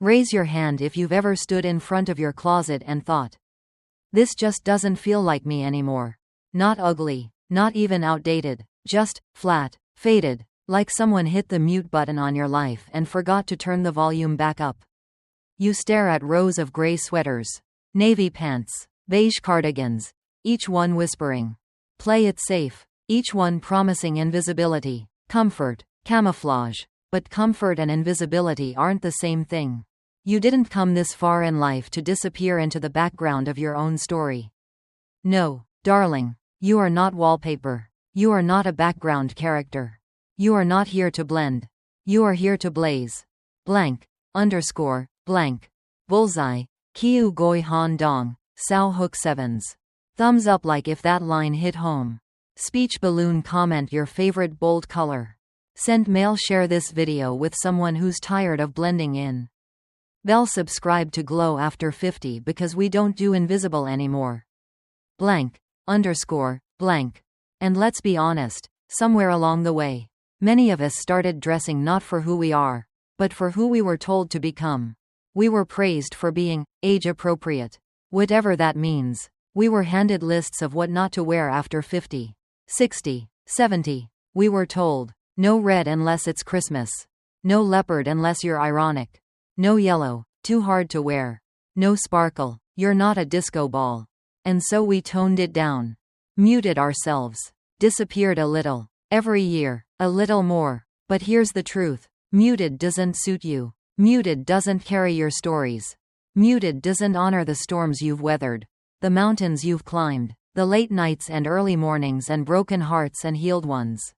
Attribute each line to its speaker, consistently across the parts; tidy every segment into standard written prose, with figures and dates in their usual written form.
Speaker 1: Raise your hand if you've ever stood in front of your closet and thought, this just doesn't feel like me anymore. Not ugly, not even outdated, just flat, faded, like someone hit the mute button on your life and forgot to turn the volume back up. You stare at rows of gray sweaters, navy pants, beige cardigans, each one whispering, play it safe, each one promising invisibility, comfort, camouflage. But comfort and invisibility aren't the same thing. You didn't come this far in life to disappear into the background of your own story. No, darling, you are not wallpaper. You are not a background character. You are not here to blend. You are here to blaze. Blank, underscore, blank. Bullseye, Kiu Goi Han Dong, Sao Hook Sevens. Thumbs up like if that line hit home. Speech balloon comment your favorite bold color. Send mail share this video with someone who's tired of blending in. Bell subscribe to Glow After 50 because we don't do invisible anymore. Blank, underscore, blank. And let's be honest, somewhere along the way, many of us started dressing not for who we are, but for who we were told to become. We were praised for being age appropriate. Whatever that means. We were handed lists of what not to wear after 50, 60, 70. We were told, no red unless it's Christmas. No leopard unless you're ironic. No yellow, too hard to wear. No sparkle, you're not a disco ball. And so we toned it down. Muted ourselves. Disappeared a little. Every year, a little more. But here's the truth. Muted doesn't suit you. Muted doesn't carry your stories. Muted doesn't honor the storms you've weathered. The mountains you've climbed. The late nights and early mornings and broken hearts and healed ones.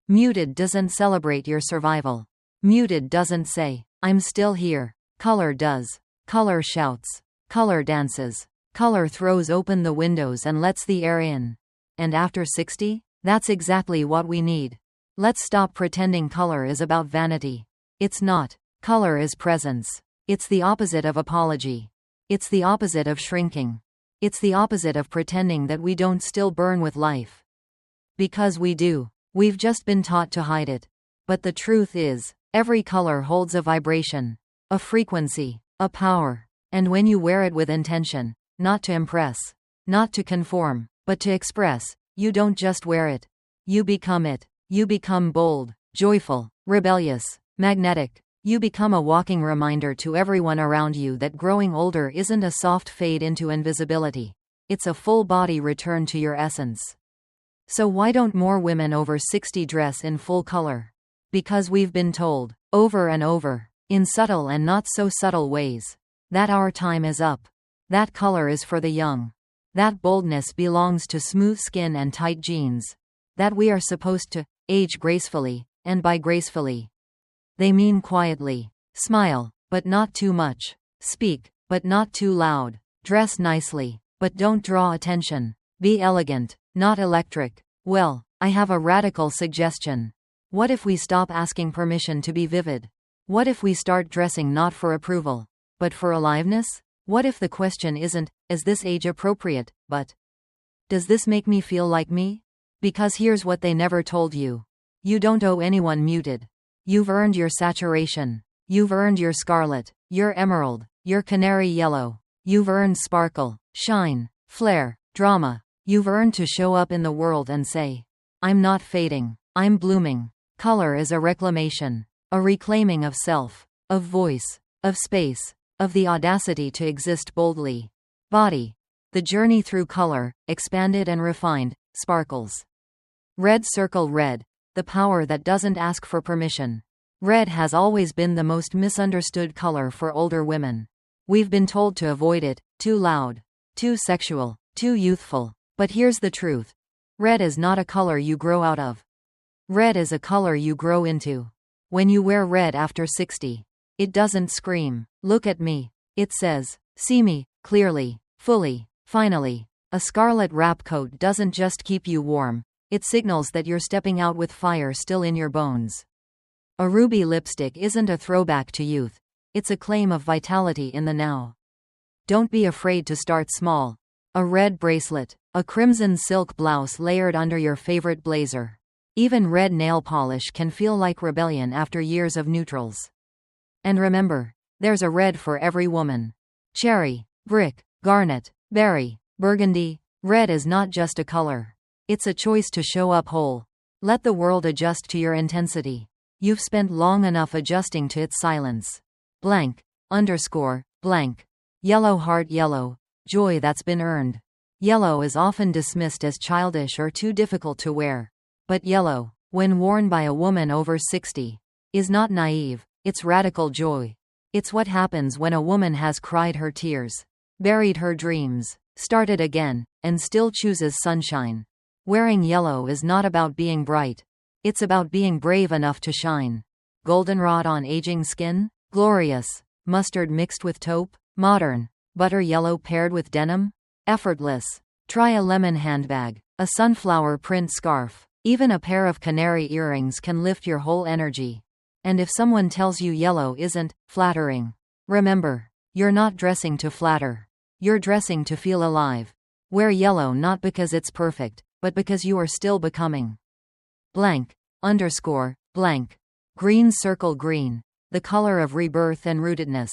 Speaker 1: Muted doesn't celebrate your survival. Muted doesn't say, I'm still here. Color does. Color shouts. Color dances. Color throws open the windows and lets the air in. And after 60? That's exactly what we need. Let's stop pretending color is about vanity. It's not. Color is presence. It's the opposite of apology. It's the opposite of shrinking. It's the opposite of pretending that we don't still burn with life. Because we do. We've just been taught to hide it. But the truth is, every color holds a vibration, a frequency, a power. And when you wear it with intention, not to impress, not to conform, but to express, you don't just wear it. You become it. You become bold, joyful, rebellious, magnetic. You become a walking reminder to everyone around you that growing older isn't a soft fade into invisibility. It's a full-body return to your essence. So why don't more women over 60 dress in full color? Because we've been told, over and over, in subtle and not so subtle ways, that our time is up. That color is for the young. That boldness belongs to smooth skin and tight jeans. That we are supposed to age gracefully, and by gracefully, they mean quietly. Smile, but not too much. Speak, but not too loud. Dress nicely, but don't draw attention. Be elegant, not electric. Well, I have a radical suggestion. What if we stop asking permission to be vivid? What if we start dressing not for approval, but for aliveness? What if the question isn't, is this age appropriate, but, does this make me feel like me? Because here's what they never told you. You don't owe anyone muted. You've earned your saturation. You've earned your scarlet, your emerald, your canary yellow. You've earned sparkle, shine, flare, drama. You've earned to show up in the world and say, I'm not fading, I'm blooming. Color is a reclamation, a reclaiming of self, of voice, of space, of the audacity to exist boldly. Body. The journey through color, expanded and refined, sparkles. Red circle red, the power that doesn't ask for permission. Red has always been the most misunderstood color for older women. We've been told to avoid it, too loud, too sexual, too youthful. But here's the truth. Red is not a color you grow out of. Red is a color you grow into. When you wear red after 60, it doesn't scream, look at me. It says, see me, clearly, fully, finally. A scarlet wrap coat doesn't just keep you warm. It signals that you're stepping out with fire still in your bones. A ruby lipstick isn't a throwback to youth. It's a claim of vitality in the now. Don't be afraid to start small. A red bracelet, a crimson silk blouse layered under your favorite blazer. Even red nail polish can feel like rebellion after years of neutrals. And remember, There's a red for every woman. Cherry, brick, garnet, berry, burgundy. Red is not just a color. It's a choice to show up whole. Let the world adjust to your intensity. You've spent long enough adjusting to its silence. Blank, underscore, blank. Yellow heart yellow. Joy that's been earned. Yellow is often dismissed as childish or too difficult to wear. But yellow, when worn by a woman over 60, is not naive, it's radical joy. It's what happens when a woman has cried her tears, buried her dreams, started again, and still chooses sunshine. Wearing yellow is not about being bright. It's about being brave enough to shine. Goldenrod on aging skin? Glorious. Mustard mixed with taupe? Modern. Butter yellow paired with denim? Effortless. Try a lemon handbag, a sunflower print scarf. Even a pair of canary earrings can lift your whole energy. And if someone tells you yellow isn't flattering, remember, you're not dressing to flatter. You're dressing to feel alive. Wear yellow not because it's perfect, but because you are still becoming. Blank, underscore, blank. Green circle green. The color of rebirth and rootedness.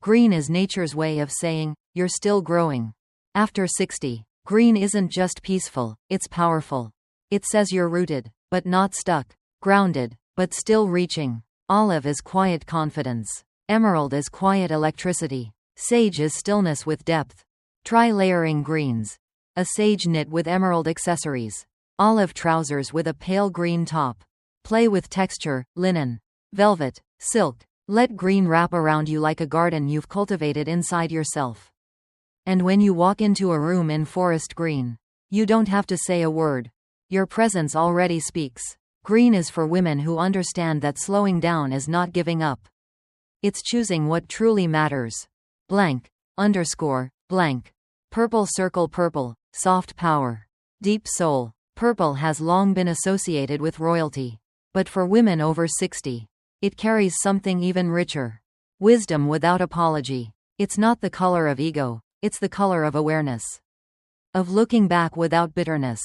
Speaker 1: Green is nature's way of saying, you're still growing. After 60, green isn't just peaceful, it's powerful. It says you're rooted, but not stuck. Grounded, but still reaching. Olive is quiet confidence. Emerald is quiet electricity. Sage is stillness with depth. Try layering greens. A sage knit with emerald accessories. Olive trousers with a pale green top. Play with texture, linen, velvet, silk. Let green wrap around you like a garden you've cultivated inside yourself. And when you walk into a room in forest green, you don't have to say a word. Your presence already speaks. Green is for women who understand that slowing down is not giving up. It's choosing what truly matters. Blank, underscore, blank. Purple circle purple, soft power. Deep soul. Purple has long been associated with royalty. But for women over 60, it carries something even richer. Wisdom without apology. It's not the color of ego, it's the color of awareness. Of looking back without bitterness.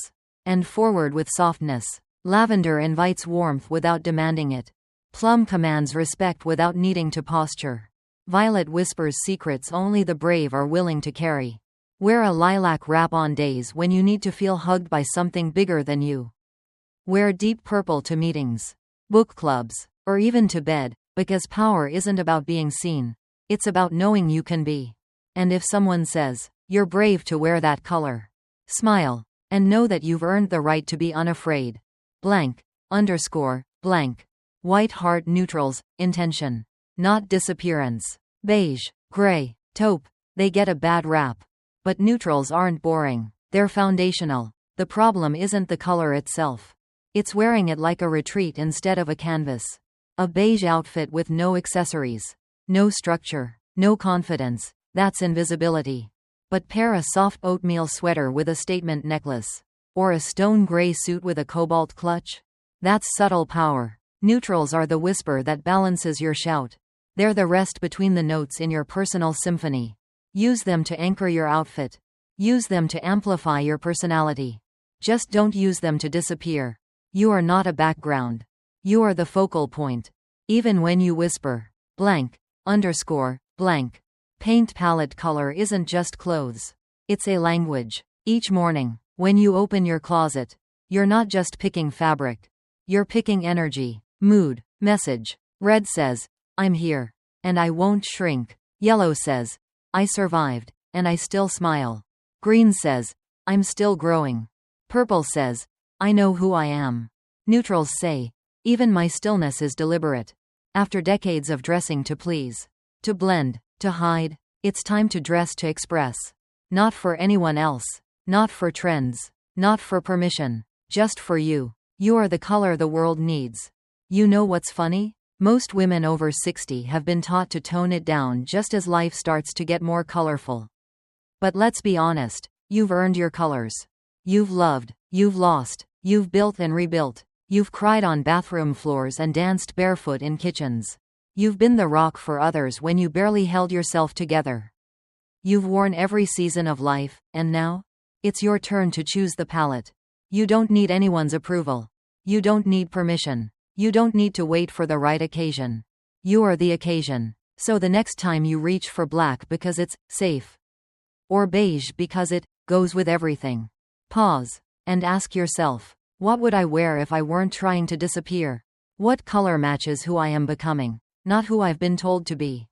Speaker 1: And forward with softness. Lavender invites warmth without demanding it. Plum commands respect without needing to posture. Violet whispers secrets only the brave are willing to carry. Wear a lilac wrap on days when you need to feel hugged by something bigger than you. Wear deep purple to meetings, book clubs, or even to bed, because power isn't about being seen. It's about knowing you can be. And if someone says, you're brave to wear that color, smile, and know that you've earned the right to be unafraid. Blank, underscore, blank. White heart neutrals, intention, not disappearance. Beige, gray, taupe, they get a bad rap. But neutrals aren't boring, they're foundational. The problem isn't the color itself. It's wearing it like a retreat instead of a canvas. A beige outfit with no accessories, no structure, no confidence, that's invisibility. But pair a soft oatmeal sweater with a statement necklace. Or a stone gray suit with a cobalt clutch. That's subtle power. Neutrals are the whisper that balances your shout. They're the rest between the notes in your personal symphony. Use them to anchor your outfit. Use them to amplify your personality. Just don't use them to disappear. You are not a background. You are the focal point. Even when you whisper, blank, underscore, blank. Paint palette color isn't just clothes. It's a language. Each morning, when you open your closet, you're not just picking fabric. You're picking energy, mood, message. Red says, I'm here. And I won't shrink. Yellow says, I survived, and I still smile. Green says, I'm still growing. Purple says, I know who I am. Neutrals say, even my stillness is deliberate. After decades of dressing to please, to blend, to hide, it's time to dress to express. Not for anyone else. Not for trends. Not for permission. Just for you. You are the color the world needs. You know what's funny? Most women over 60 have been taught to tone it down just as life starts to get more colorful. But let's be honest, you've earned your colors. You've loved, you've lost, you've built and rebuilt. You've cried on bathroom floors and danced barefoot in kitchens. You've been the rock for others when you barely held yourself together. You've worn every season of life, and now? It's your turn to choose the palette. You don't need anyone's approval. You don't need permission. You don't need to wait for the right occasion. You are the occasion. So the next time you reach for black because it's safe, or beige because it goes with everything, pause and ask yourself, what would I wear if I weren't trying to disappear? What color matches who I am becoming, not who I've been told to be?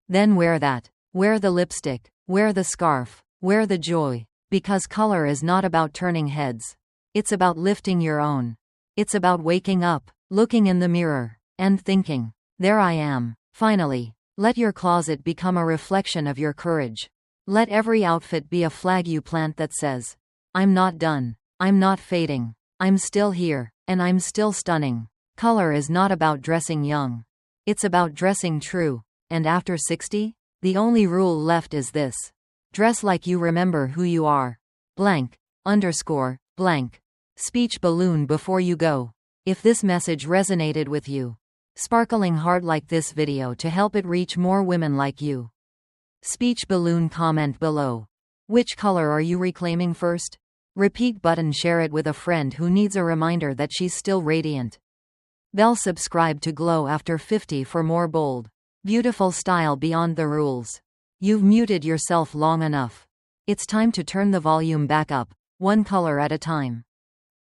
Speaker 1: Then wear that. Wear the lipstick, wear the scarf, wear the joy, because color is not about turning heads. It's about lifting your own. It's about waking up, looking in the mirror, and thinking, there I am, finally. Let your closet become a reflection of your courage. Let every outfit be a flag you plant that says, I'm not done, I'm not fading, I'm still here, and I'm still stunning. Color is not about dressing young. It's about dressing true. And after 60, the only rule left is this. Dress like you remember who you are. Blank, _ blank. Speech balloon before you go. If this message resonated with you, sparkling heart like this video to help it reach more women like you. Speech balloon comment below. Which color are you reclaiming first? Repeat button share it with a friend who needs a reminder that she's still radiant. Bell subscribe to Glow After 50 for more bold, beautiful style beyond the rules. You've muted yourself long enough. It's time to turn the volume back up, one color at a time.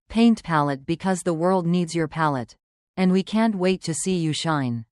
Speaker 1: Paint palette because the world needs your palette. And we can't wait to see you shine.